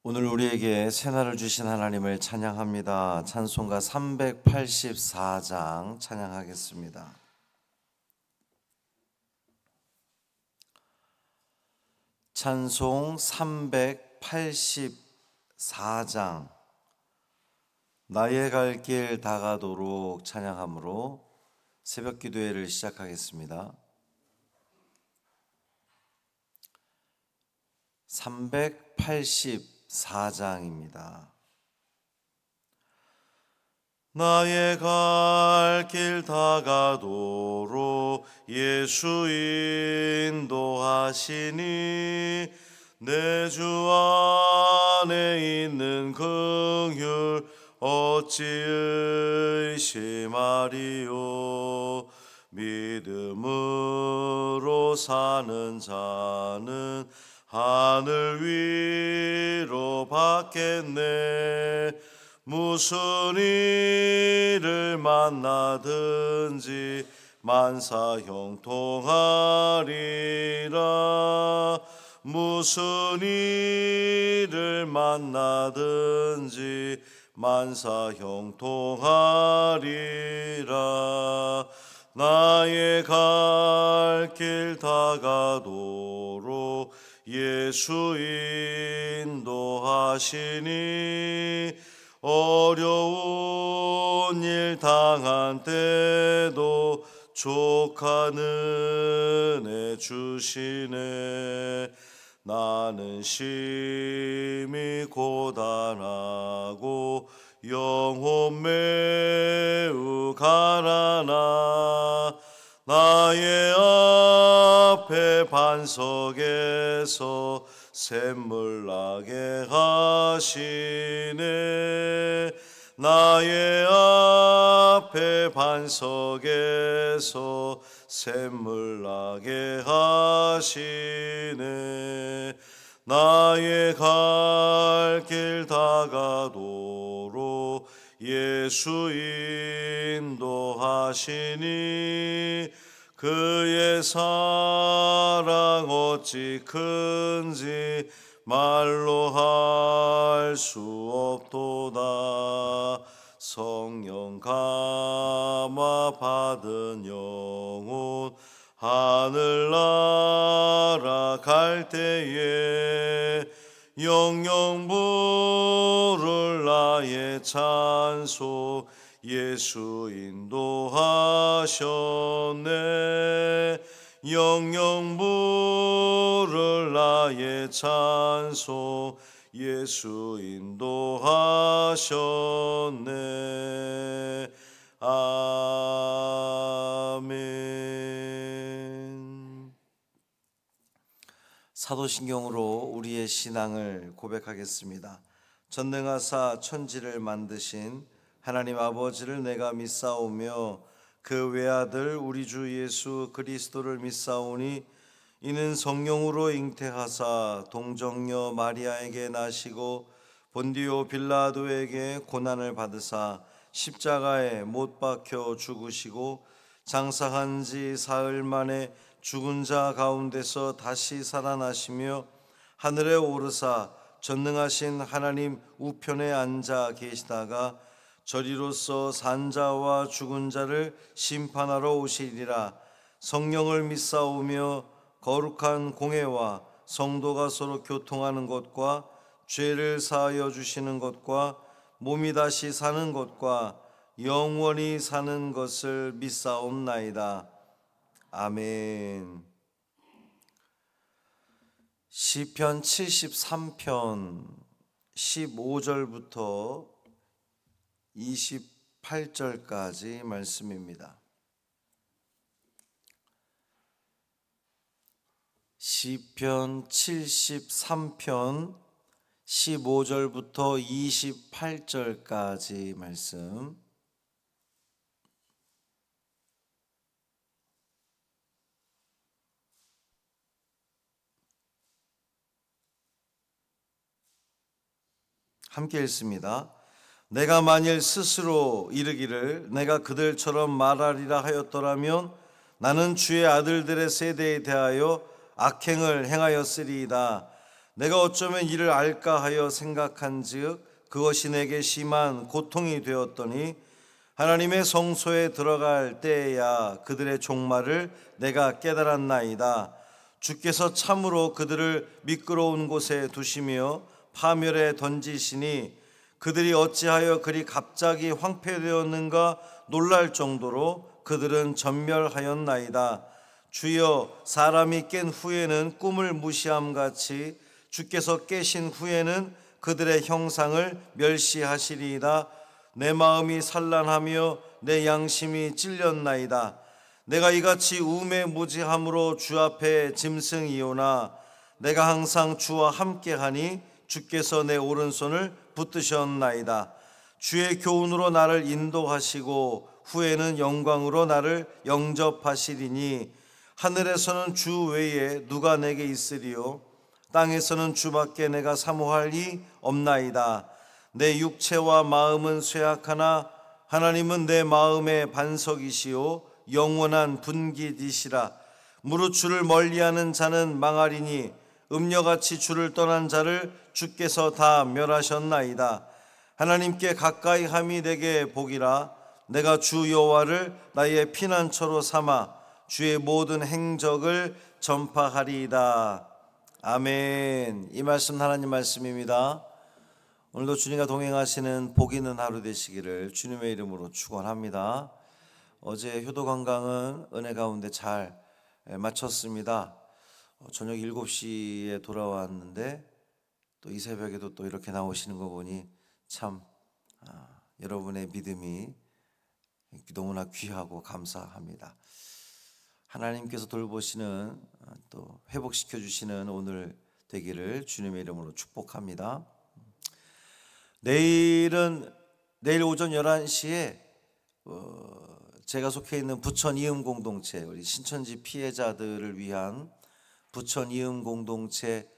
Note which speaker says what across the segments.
Speaker 1: 오늘 우리에게 새날을 주신 하나님을 찬양합니다. 찬송가 384장 찬양하겠습니다. 찬송 384장 나의 갈 길 다가도록 찬양함으로 새벽 기도회를 시작하겠습니다. 384장입니다. 나의 갈 길 다가도록 예수 인도하시니 내 주 안에 있는 긍휼 어찌 의심하리요. 믿음으로 사는 자는 하늘 위로 받겠네. 무슨 일을 만나든지 만사 형통하리라. 무슨 일을 만나든지 만사 형통하리라. 나의 갈 길 다가도록 예수 인도하시니 어려운 일 당한 때도 족한 은혜 주시네. 나는 심히 고단하고 영혼 매우 가라나 나의 앞에 반석에서 샘물 나게 하시네. 나의 앞에 반석에서 샘물 나게 하시네. 나의 갈 길 다가도록 예수 인도하시니 그의 사랑 어찌 큰지 말로 할 수 없도다. 성령 감화 받은 영혼 하늘나라 갈 때에 영영 부를 나의 찬송 예수 인도하셨네. 영영 부를 나의 찬송 예수 인도하셨네. 아멘. 사도신경으로 우리의 신앙을 고백하겠습니다. 전능하사 천지를 만드신 하나님 아버지를 내가 믿사오며 그 외아들 우리 주 예수 그리스도를 믿사오니 이는 성령으로 잉태하사 동정녀 마리아에게 나시고 본디오 빌라도에게 고난을 받으사 십자가에 못 박혀 죽으시고 장사한 지 사흘 만에 죽은 자 가운데서 다시 살아나시며 하늘에 오르사 전능하신 하나님 우편에 앉아 계시다가 저리로서 산자와 죽은 자를 심판하러 오시리라. 성령을 믿사오며 거룩한 공회와 성도가 서로 교통하는 것과 죄를 사하여 주시는 것과 몸이 다시 사는 것과 영원히 사는 것을 믿사옵나이다. 아멘. 시편 73편 15절부터 28절까지 말씀입니다. 시편 73편 15절부터 28절까지 말씀. 함께 읽습니다. 내가 만일 스스로 이르기를 내가 그들처럼 말하리라 하였더라면 나는 주의 아들들의 세대에 대하여 악행을 행하였으리이다. 내가 어쩌면 이를 알까 하여 생각한즉 그것이 내게 심한 고통이 되었더니 하나님의 성소에 들어갈 때에야 그들의 종말을 내가 깨달았나이다. 주께서 참으로 그들을 미끄러운 곳에 두시며 파멸에 던지시니 그들이 어찌하여 그리 갑자기 황폐되었는가 놀랄 정도로 그들은 전멸하였나이다. 주여, 사람이 깬 후에는 꿈을 무시함같이 주께서 깨신 후에는 그들의 형상을 멸시하시리이다. 내 마음이 산란하며 내 양심이 찔렸나이다. 내가 이같이 우매무지함으로 주 앞에 짐승이오나 내가 항상 주와 함께하니 주께서 내 오른손을 붙드셨나이다. 주의 교훈으로 나를 인도하시고 후에는 영광으로 나를 영접하시리니 하늘에서는 주 외에 누가 내게 있으리요 땅에서는 주밖에 내가 사모할 이 없나이다. 내 육체와 마음은 쇠약하나 하나님은 내 마음의 반석이시요 영원한 분깃이시라. 무릇 주를 멀리하는 자는 망하리니 음녀같이 주를 떠난 자를 주께서 다 멸하셨나이다. 하나님께 가까이 함이 내게 복이라. 내가 주 여호와를 나의 피난처로 삼아 주의 모든 행적을 전파하리이다. 아멘. 이 말씀 하나님 말씀입니다. 오늘도 주님과 동행하시는 복 있는 하루 되시기를 주님의 이름으로 축원합니다. 어제 효도 관광은 은혜 가운데 잘 마쳤습니다. 저녁 7시에 돌아왔는데 또 이 새벽에도 또 이렇게 나오시는 거 보니 참 여러분의 믿음이 너무나 귀하고 감사합니다. 하나님께서 돌보시는 또 회복시켜 주시는 오늘 되기를 주님의 이름으로 축복합니다. 내일 오전 11시에 제가 속해 있는 부천 이음 공동체, 우리 신천지 피해자들을 위한 부천 이음 공동체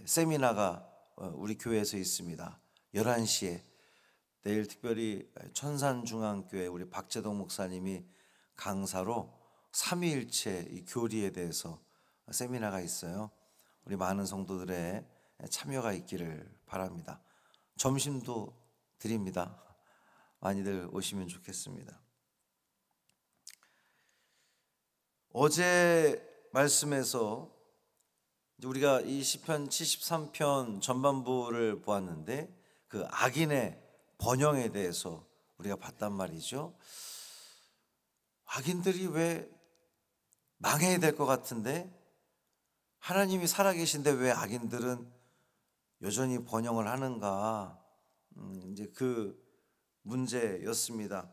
Speaker 1: 세미나가 우리 교회에서 있습니다. 11시에 내일 특별히 천산중앙교회 우리 박재동 목사님이 강사로 삼위일체 이 교리에 대해서 세미나가 있어요. 우리 많은 성도들의 참여가 있기를 바랍니다. 점심도 드립니다. 많이들 오시면 좋겠습니다. 어제 말씀에서 우리가 이 시편 73편 전반부를 보았는데 그 악인의 번영에 대해서 우리가 봤단 말이죠. 악인들이 왜 망해야 될 것 같은데 하나님이 살아계신데 왜 악인들은 여전히 번영을 하는가? 이제 그 문제였습니다.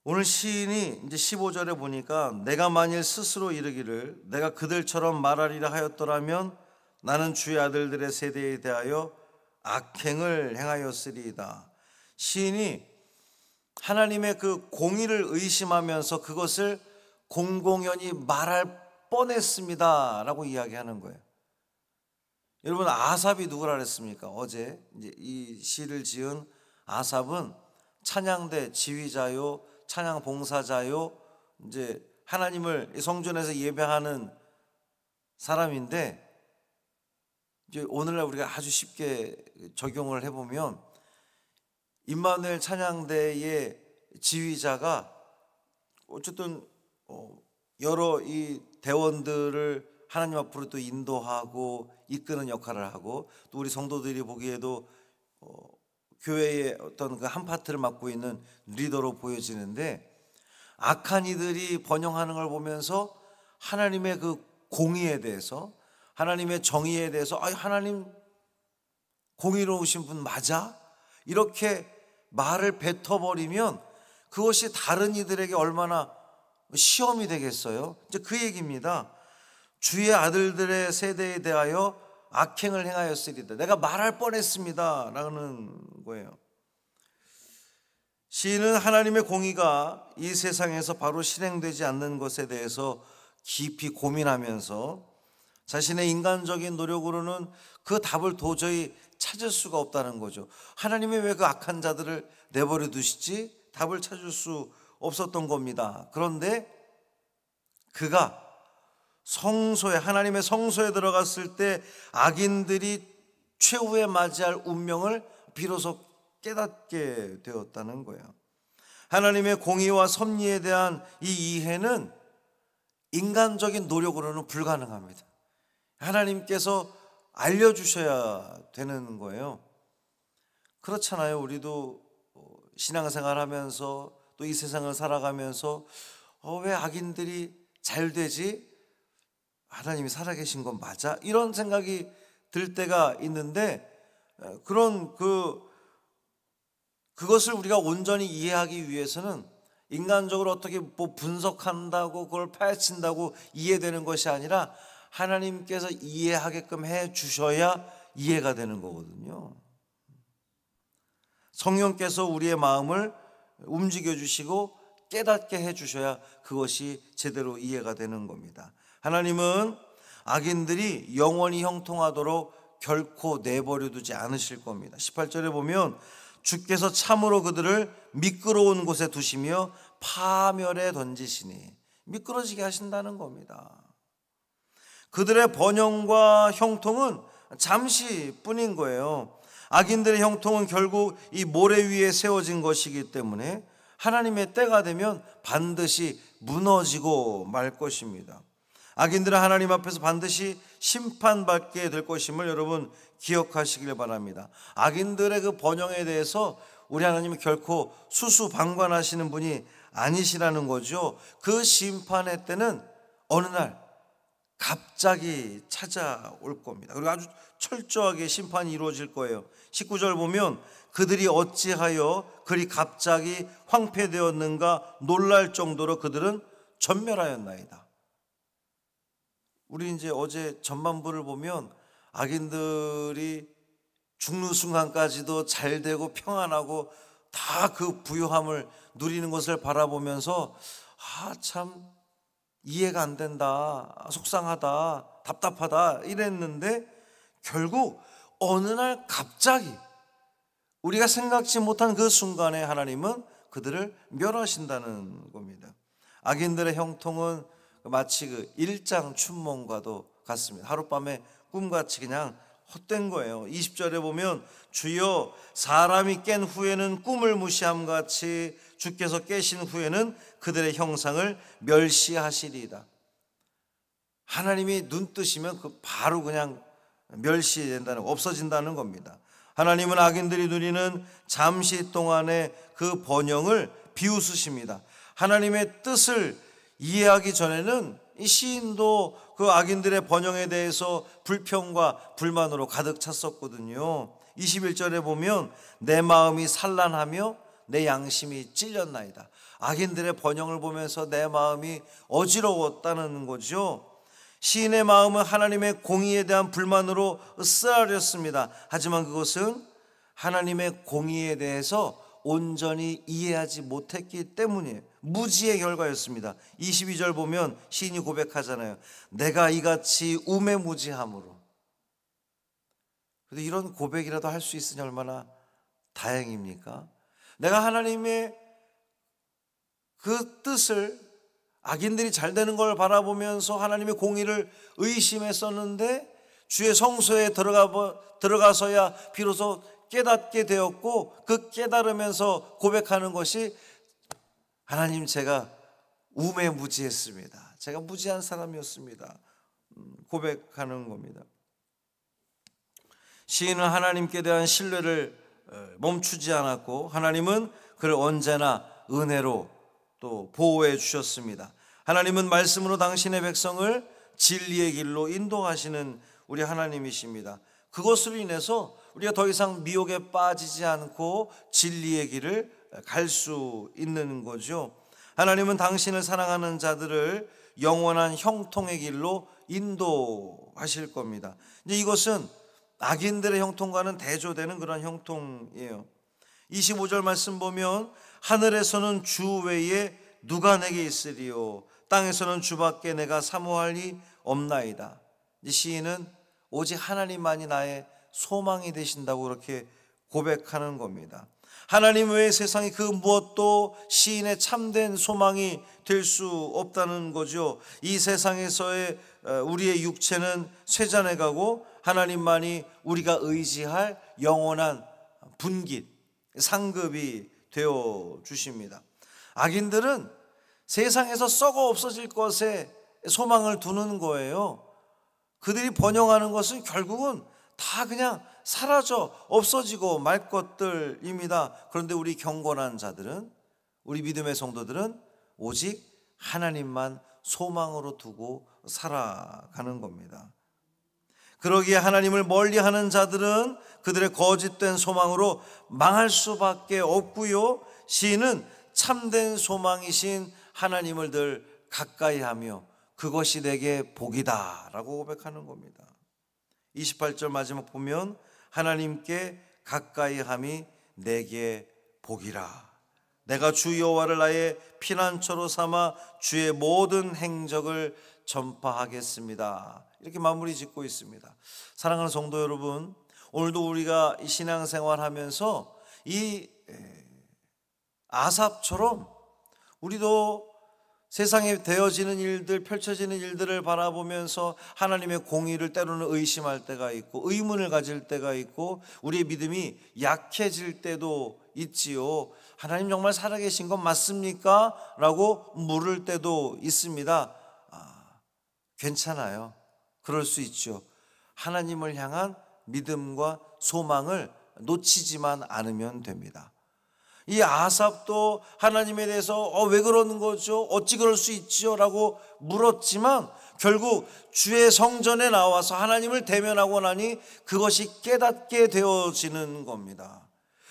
Speaker 1: 오늘 시인이 이제 15절에 보니까 내가 만일 스스로 이르기를 내가 그들처럼 말하리라 하였더라면 나는 주의 아들들의 세대에 대하여 악행을 행하였으리이다. 시인이 하나님의 그 공의를 의심하면서 그것을 공공연히 말할 뻔했습니다 라고 이야기하는 거예요. 여러분, 아삽이 누구라 그랬습니까? 어제 이제 이 시를 지은 아삽은 찬양대 지휘자요, 찬양 봉사자요, 이제 하나님을 성전에서 예배하는 사람인데, 이제 오늘날 우리가 아주 쉽게 적용을 해보면 임마누엘 찬양대의 지휘자가 어쨌든 여러 이 대원들을 하나님 앞으로 또 인도하고 이끄는 역할을 하고 또 우리 성도들이 보기에도 교회의 어떤 그 한 파트를 맡고 있는 리더로 보여지는데, 악한 이들이 번영하는 걸 보면서 하나님의 그 공의에 대해서, 하나님의 정의에 대해서 하나님 공의로우신 분 맞아? 이렇게 말을 뱉어버리면 그것이 다른 이들에게 얼마나 시험이 되겠어요? 이제 그 얘기입니다. 주의 아들들의 세대에 대하여 악행을 행하였으리다. 내가 말할 뻔했습니다 라는 거예요. 시인은 하나님의 공의가 이 세상에서 바로 실행되지 않는 것에 대해서 깊이 고민하면서 자신의 인간적인 노력으로는 그 답을 도저히 찾을 수가 없다는 거죠. 하나님이 왜 그 악한 자들을 내버려 두시지? 답을 찾을 수 없었던 겁니다. 그런데 그가 성소에, 하나님의 성소에 들어갔을 때 악인들이 최후에 맞이할 운명을 비로소 깨닫게 되었다는 거예요. 하나님의 공의와 섭리에 대한 이 이해는 인간적인 노력으로는 불가능합니다. 하나님께서 알려주셔야 되는 거예요. 그렇잖아요. 우리도 신앙생활 하면서 또 이 세상을 살아가면서 왜 악인들이 잘 되지? 하나님이 살아계신 건 맞아? 이런 생각이 들 때가 있는데, 그것을 우리가 온전히 이해하기 위해서는 인간적으로 어떻게 분석한다고 그걸 파헤친다고 이해되는 것이 아니라 하나님께서 이해하게끔 해 주셔야 이해가 되는 거거든요. 성령께서 우리의 마음을 움직여 주시고 깨닫게 해 주셔야 그것이 제대로 이해가 되는 겁니다. 하나님은 악인들이 영원히 형통하도록 결코 내버려 두지 않으실 겁니다. 18절에 보면 주께서 참으로 그들을 미끄러운 곳에 두시며 파멸에 던지시니, 미끄러지게 하신다는 겁니다. 그들의 번영과 형통은 잠시뿐인 거예요. 악인들의 형통은 결국 이 모래 위에 세워진 것이기 때문에 하나님의 때가 되면 반드시 무너지고 말 것입니다. 악인들은 하나님 앞에서 반드시 심판받게 될 것임을 여러분 기억하시길 바랍니다. 악인들의 그 번영에 대해서 우리 하나님이 결코 수수방관하시는 분이 아니시라는 거죠. 그 심판의 때는 어느 날 갑자기 찾아올 겁니다. 그리고 아주 철저하게 심판이 이루어질 거예요. 19절 보면 그들이 어찌하여 그리 갑자기 황폐되었는가 놀랄 정도로 그들은 전멸하였나이다. 우리 이제 어제 전반부를 보면 악인들이 죽는 순간까지도 잘 되고 평안하고 다 그 부유함을 누리는 것을 바라보면서 참 이해가 안 된다, 속상하다, 답답하다 이랬는데 결국 어느 날 갑자기 우리가 생각지 못한 그 순간에 하나님은 그들을 멸하신다는 겁니다. 악인들의 형통은 마치 그 일장춘몽과도 같습니다. 하룻밤에 꿈같이 그냥 헛된 거예요. 20절에 보면 주여 사람이 깬 후에는 꿈을 무시함같이 주께서 깨신 후에는 그들의 형상을 멸시하시리이다. 하나님이 눈 뜨시면 바로 그냥 멸시된다는, 없어진다는 겁니다. 하나님은 악인들이 누리는 잠시 동안의 그 번영을 비웃으십니다. 하나님의 뜻을 이해하기 전에는 이 시인도 그 악인들의 번영에 대해서 불평과 불만으로 가득 찼었거든요. 21절에 보면 내 마음이 산란하며 내 양심이 찔렸나이다. 악인들의 번영을 보면서 내 마음이 어지러웠다는 거죠. 시인의 마음은 하나님의 공의에 대한 불만으로 쓰라렸습니다. 하지만 그것은 하나님의 공의에 대해서 온전히 이해하지 못했기 때문이에요. 무지의 결과였습니다. 22절 보면 시인이 고백하잖아요. 내가 이같이 우매무지함으로. 그런데 이런 고백이라도 할 수 있으니 얼마나 다행입니까? 내가 하나님의 그 뜻을, 악인들이 잘 되는 걸 바라보면서 하나님의 공의를 의심했었는데 주의 성소에 들어가서야 비로소 깨닫게 되었고, 그 깨달으면서 고백하는 것이 하나님, 제가 우매무지했습니다. 제가 무지한 사람이었습니다. 고백하는 겁니다. 시인은 하나님께 대한 신뢰를 멈추지 않았고 하나님은 그를 언제나 은혜로 또 보호해 주셨습니다. 하나님은 말씀으로 당신의 백성을 진리의 길로 인도하시는 우리 하나님이십니다. 그것으로 인해서 우리가 더 이상 미혹에 빠지지 않고 진리의 길을 갈 수 있는 거죠. 하나님은 당신을 사랑하는 자들을 영원한 형통의 길로 인도하실 겁니다. 이제 이것은 악인들의 형통과는 대조되는 그런 형통이에요. 25절 말씀 보면 하늘에서는 주 외에 누가 내게 있으리요, 땅에서는 주밖에 내가 사모할 이 없나이다. 이 시인은 오직 하나님만이 나의 소망이 되신다고 그렇게 고백하는 겁니다. 하나님 외에 세상의 그 무엇도 시인의 참된 소망이 될 수 없다는 거죠. 이 세상에서의 우리의 육체는 쇠잔해 가고 하나님만이 우리가 의지할 영원한 분깃, 상급이 되어 주십니다. 악인들은 세상에서 썩어 없어질 것에 소망을 두는 거예요. 그들이 번영하는 것은 결국은 다 그냥 사라져 없어지고 말 것들입니다. 그런데 우리 경건한 자들은, 우리 믿음의 성도들은 오직 하나님만 소망으로 두고 살아가는 겁니다. 그러기에 하나님을 멀리하는 자들은 그들의 거짓된 소망으로 망할 수밖에 없고요, 시인은 참된 소망이신 하나님을 늘 가까이하며 그것이 내게 복이다 라고 고백하는 겁니다. 28절 마지막 보면 하나님께 가까이함이 내게 복이라. 내가 주 여호와를 나의 피난처로 삼아 주의 모든 행적을 전파하겠습니다. 이렇게 마무리 짓고 있습니다. 사랑하는 성도 여러분, 오늘도 우리가 이 신앙생활하면서 이 아삽처럼 우리도 세상에 되어지는 일들, 펼쳐지는 일들을 바라보면서 하나님의 공의를 때로는 의심할 때가 있고 의문을 가질 때가 있고 우리의 믿음이 약해질 때도 있지요. 하나님 정말 살아계신 건 맞습니까? 라고 물을 때도 있습니다. 괜찮아요. 그럴 수 있죠. 하나님을 향한 믿음과 소망을 놓치지만 않으면 됩니다. 이 아삽도 하나님에 대해서 왜 그러는 거죠? 어찌 그럴 수 있지요? 라고 물었지만 결국 주의 성전에 나와서 하나님을 대면하고 나니 그것이 깨닫게 되어지는 겁니다.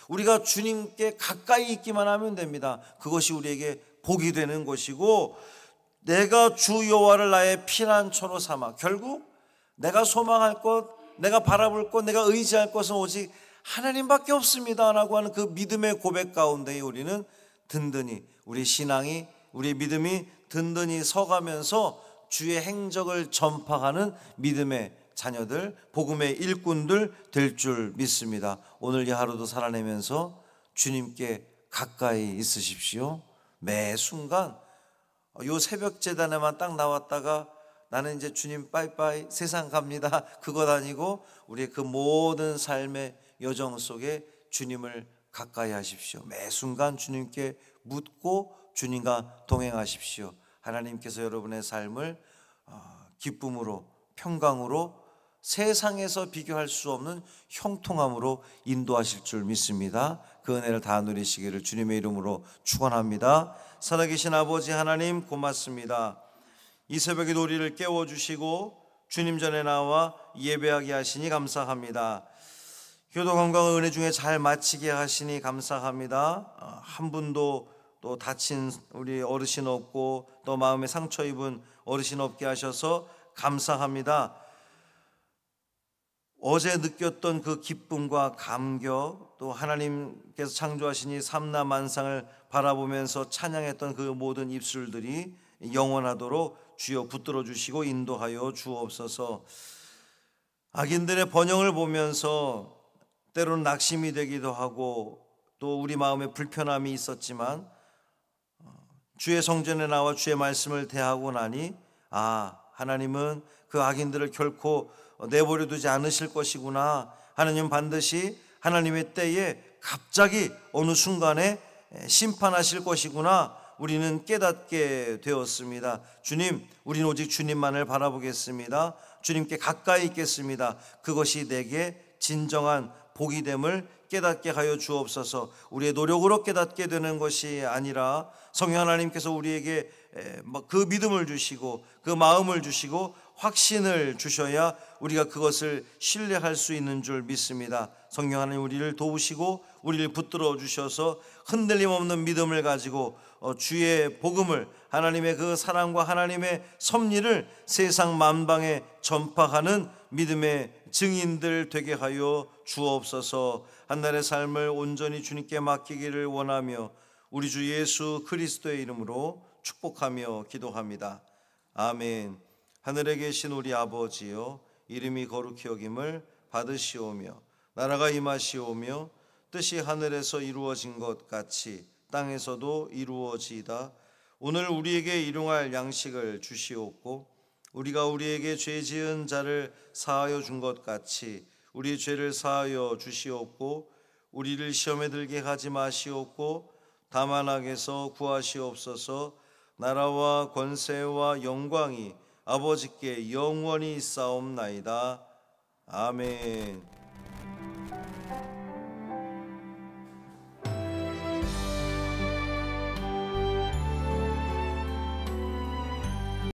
Speaker 1: 우리가 주님께 가까이 있기만 하면 됩니다. 그것이 우리에게 복이 되는 것이고, 내가 주 여호와를 나의 피난처로 삼아, 결국 내가 소망할 것, 내가 바라볼 것, 내가 의지할 것은 오직 하나님밖에 없습니다 라고 하는 그 믿음의 고백 가운데 우리는 든든히, 우리 신앙이, 우리 믿음이 든든히 서가면서 주의 행적을 전파하는 믿음의 자녀들, 복음의 일꾼들 될 줄 믿습니다. 오늘 이 하루도 살아내면서 주님께 가까이 있으십시오. 매 순간 요 새벽 재단에만 딱 나왔다가 나는 이제 주님 빠이빠이 세상 갑니다, 그것 아니고 우리의 그 모든 삶의 여정 속에 주님을 가까이 하십시오. 매 순간 주님께 묻고 주님과 동행하십시오. 하나님께서 여러분의 삶을 기쁨으로, 평강으로, 세상에서 비교할 수 없는 형통함으로 인도하실 줄 믿습니다. 그 은혜를 다 누리시기를 주님의 이름으로 축원합니다. 살아계신 아버지 하나님, 고맙습니다. 이 새벽에 우리를 깨워주시고 주님 전에 나와 예배하게 하시니 감사합니다. 효도 건강을 은혜 중에 잘 마치게 하시니 감사합니다. 한 분도 또 다친 우리 어르신 없고 또 마음에 상처 입은 어르신 없게 하셔서 감사합니다. 어제 느꼈던 그 기쁨과 감격, 또 하나님께서 창조하시니 삼라만상을 바라보면서 찬양했던 그 모든 입술들이 영원하도록 주여 붙들어 주시고 인도하여 주옵소서. 악인들의 번영을 보면서 때로는 낙심이 되기도 하고 또 우리 마음에 불편함이 있었지만 주의 성전에 나와 주의 말씀을 대하고 나니 하나님은 그 악인들을 결코 내버려 두지 않으실 것이구나. 하나님은 반드시 하나님의 때에 갑자기 어느 순간에 심판하실 것이구나. 우리는 깨닫게 되었습니다. 주님, 우리는 오직 주님만을 바라보겠습니다. 주님께 가까이 있겠습니다. 그것이 내게 진정한 복이 됨을 깨닫게 하여 주옵소서. 우리의 노력으로 깨닫게 되는 것이 아니라 성령 하나님께서 우리에게 그 믿음을 주시고 그 마음을 주시고 확신을 주셔야 우리가 그것을 신뢰할 수 있는 줄 믿습니다. 성령 하나님, 우리를 도우시고 우리를 붙들어 주셔서 흔들림 없는 믿음을 가지고 주의 복음을, 하나님의 그 사랑과 하나님의 섭리를 세상 만방에 전파하는 믿음의 증인들 되게 하여 주옵소서. 한날의 삶을 온전히 주님께 맡기기를 원하며 우리 주 예수 그리스도의 이름으로 축복하며 기도합니다. 아멘. 하늘에 계신 우리 아버지여, 이름이 거룩히 여김을 받으시오며 나라가 임하시오며 뜻이 하늘에서 이루어진 것 같이 땅에서도 이루어지이다. 오늘 우리에게 일용할 양식을 주시옵고 우리가 우리에게 죄 지은 자를 사하여 준 것 같이 우리 죄를 사하여 주시옵고 우리를 시험에 들게 하지 마시옵고 다만 악에서 구하시옵소서. 나라와 권세와 영광이 아버지께 영원히 있사옵나이다. 아멘.